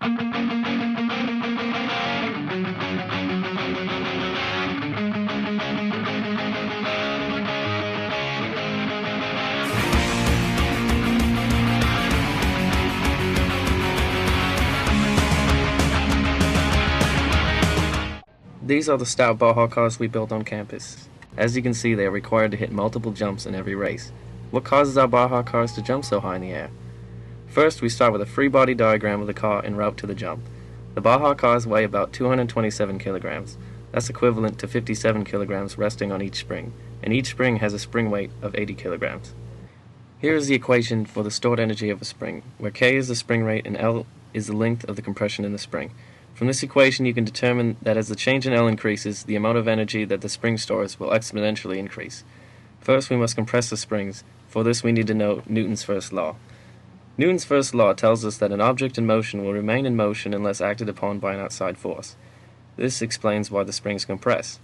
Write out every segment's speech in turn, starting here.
These are the stout Baja cars we built on campus. As you can see, they are required to hit multiple jumps in every race. What causes our Baja cars to jump so high in the air? First, we start with a free body diagram of the car en route to the jump. The Baja cars weigh about 227 kilograms. That's equivalent to 57 kilograms resting on each spring, and each spring has a spring weight of 80 kilograms. Here is the equation for the stored energy of a spring, where K is the spring rate and L is the length of the compression in the spring. From this equation, you can determine that as the change in L increases, the amount of energy that the spring stores will exponentially increase. First, we must compress the springs. For this, we need to know Newton's first law. Newton's first law tells us that an object in motion will remain in motion unless acted upon by an outside force. This explains why the springs compress.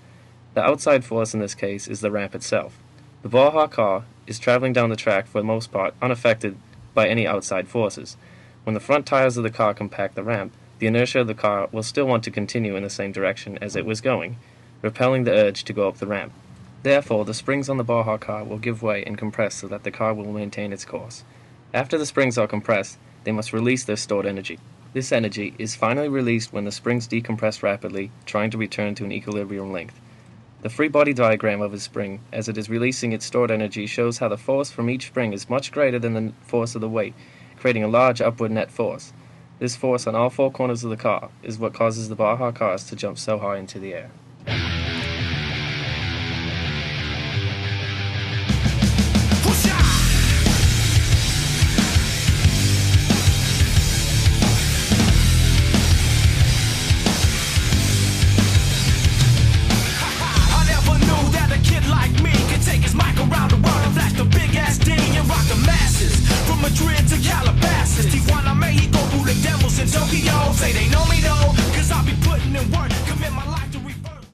The outside force in this case is the ramp itself. The Baja car is traveling down the track for the most part unaffected by any outside forces. When the front tires of the car compact the ramp, the inertia of the car will still want to continue in the same direction as it was going, repelling the urge to go up the ramp. Therefore, the springs on the Baja car will give way and compress so that the car will maintain its course. After the springs are compressed, they must release their stored energy. This energy is finally released when the springs decompress rapidly, trying to return to an equilibrium length. The free body diagram of a spring, as it is releasing its stored energy, shows how the force from each spring is much greater than the force of the weight, creating a large upward net force. This force on all four corners of the car is what causes the Baja cars to jump so high into the air. Madrid to Calabasas, Tijuana, Mexico, who the devils in Tokyo say they know me though.